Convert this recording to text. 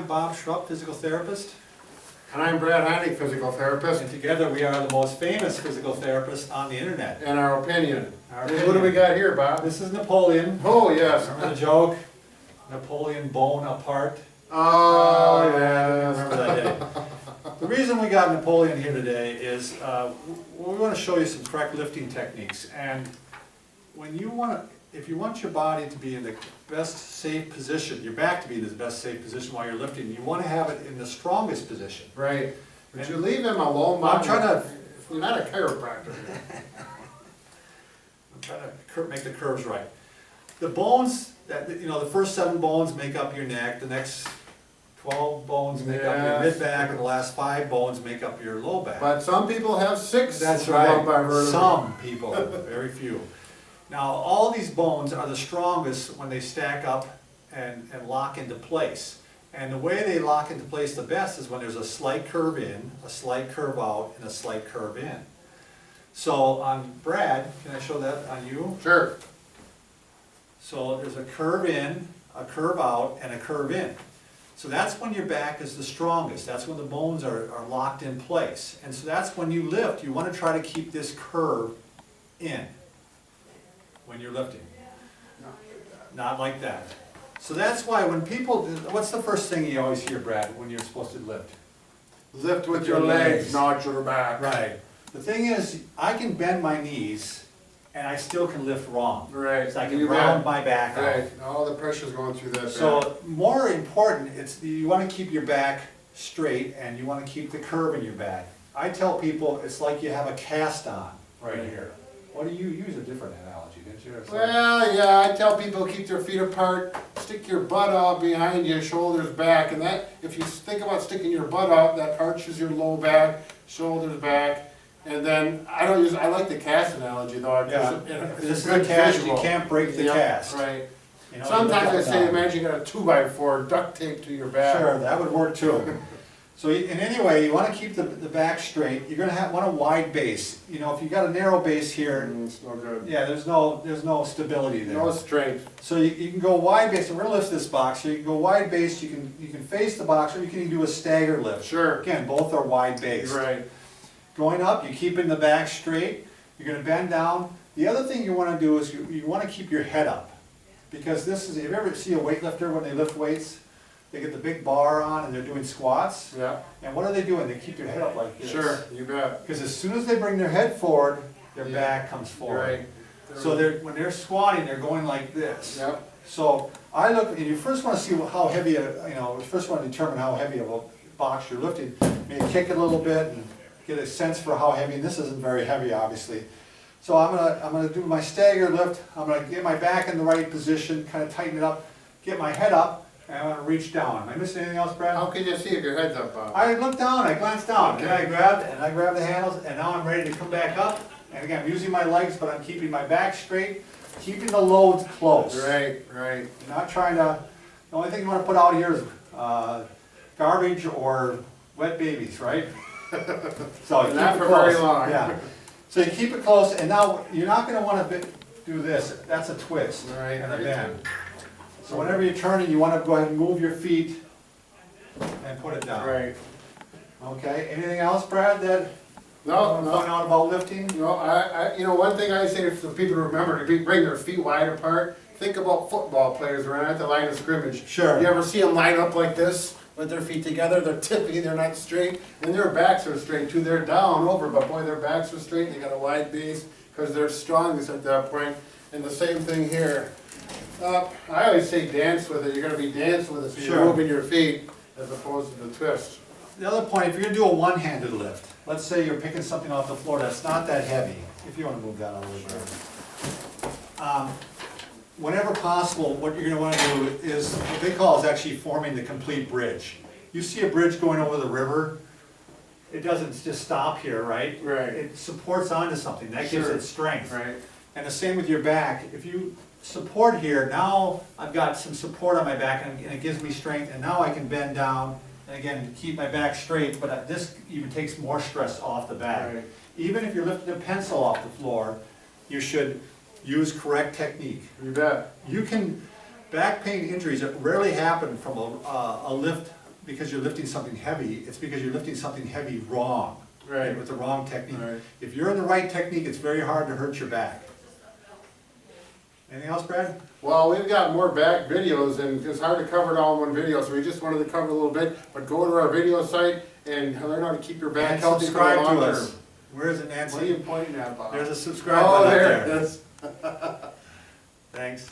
Bob Schrupp, physical therapist. And I'm Brad Heineck, physical And therapist. together we are the most famous physical therapists on the internet. In our opinion. Our And what do we opinion. got here, Bob? This is Napoleon. Oh, yes. Remember the joke? Napoleon bone apart. Oh, Remember yes. that day. The reason we got Napoleon here today is we want to show you some correct lifting techniques. And when you want to, if you want your body to be in the best safe position, your back to be in the best safe position while you're lifting, you want to have it in the strongest position. Right. But you leave him alone, I'm Bob. trying to You're not a chiropractor. I'm trying to make the curves right. The bones, that the first 7 bones make up your neck, the next 12 bones make up your Yes. mid-back, and the last 5 bones make up your low back. But some people have 6. That's lumbar right, vertebrae. some people, very few. Now, all these bones are the strongest when they stack up and lock into place. And the way they lock into place the best is when there's a slight curve in, a slight curve out, and a slight curve in. So on Brad, can I show that on you? Sure. So there's a curve in, a curve out, and a curve in. So that's when your back is the strongest. That's when the bones are locked in place. And so that's when you lift, you want to try to keep this curve in when you're lifting. Not like that. So that's why when people, what's the first thing you always hear, Brad, when you're supposed to lift? Lift with your legs, not your back. Right. The thing is, I can bend my knees and I still can lift wrong. Right. So I can You round bet. my back out. Right. All the pressure's going through that back. So more important, it's you want to keep your back straight and you want to keep the curve in your back. I tell people it's like you have a cast on right here. What do you use a different analogy, didn't you? It's like- Well, yeah, I tell people keep their feet apart, stick your butt out behind you, shoulders back, and that, if you think about sticking your butt out, that arches your low back, shoulders back, and then, I like the cast analogy though, Yeah, because this it's is a good a cast, you visual. can't break the Yep, cast. Right. You know, you Sometimes I lift up say, down. imagine you got a 2x4 duct tape to your back. Sure, that would work too. So in any way, you want to keep the back straight. You're going to want a wide base. You know, if you got a narrow base here, It's no good. yeah, there's no stability there. No strength. So you can go wide base, and we're gonna lift this box here. You can go wide base, you can face the box, or you can do a stagger lift. Sure. Again, both are wide base. Right. Going up, you're keeping the back straight. You're gonna bend down. The other thing you wanna do is you wanna keep your head up. Because this is, if you ever see a weightlifter when they lift weights, they get the big bar on and they're doing squats. Yeah. And what are they doing? They keep their head up like this. Sure, you bet. Because as soon as they bring their head forward, their Yeah. back comes forward. Right. So when they're squatting, they're going like this. Yep. So I look, and you first want to see how heavy, you first want to determine how heavy of a box you're lifting. Maybe kick it a little bit and get a sense for how heavy, and this isn't very heavy, obviously. So I'm gonna do my stagger lift. I'm gonna get my back in the right position, kind of tighten it up, get my head up, and I'm gonna reach down. Am I missing anything else, Brad? How can you see if your head's up, Bob? I look down, I glance down, Okay. and I grab the handles, and now I'm ready to come back up. And again, I'm using my legs, but I'm keeping my back straight, keeping the loads close. Right, right. Not trying to, the only thing you want to put out here is garbage or wet babies, right? So you keep Not it for close. very long. Yeah. So you keep it close, and now you're not going to want to do this. That's a twist Right, and a right. bend. So whenever you're turning, you want to go ahead and move your feet and put it down. Right. Okay. Anything else, Brad, that you No, want to point no. out about lifting? No, one thing I say for people to remember, to bring their feet wide apart, think about football players when they're at the line of scrimmage. Sure. You ever see them line up like this, with their feet together, they're tippy, they're not straight, and their backs are straight too, they're down over, but boy, their backs are straight, they got a wide base, because they're strongest at that point. And the same thing here. I always say dance with it, you're gonna be dancing with it, so Sure. you're moving your feet, as opposed to the twist. The other point, if you're going to do a one-handed lift, let's say you're picking something off the floor that's not that heavy, if you want to move that a little bit. Whenever possible, what you're going to want to do is, what they call is actually forming the complete bridge. You see a bridge going over the river, it doesn't just stop here, right? Right. It supports onto something, that gives Sure. it strength. Right. And the same with your back. If you support here, now I've got some support on my back and it gives me strength, and now I can bend down and again keep my back straight, but this even takes more stress off the back. Right. Even if you're lifting a pencil off the floor, you should use correct technique. You bet. You can, back pain injuries rarely happen from a lift because you're lifting something heavy, it's because you're lifting something heavy wrong. Right. With the wrong technique. Right. If you're in the right technique, it's very hard to hurt your back. Anything else, Brad? Well, we've got more back videos, and it's hard to cover it all in one video, so we just wanted to cover a little bit. But go to our video site and learn how to keep your back And healthy for the subscribe long to term. us. Where is it, What are you Nancy? pointing at, Bob? There's a subscribe Oh, button up there, there. that's. Thanks.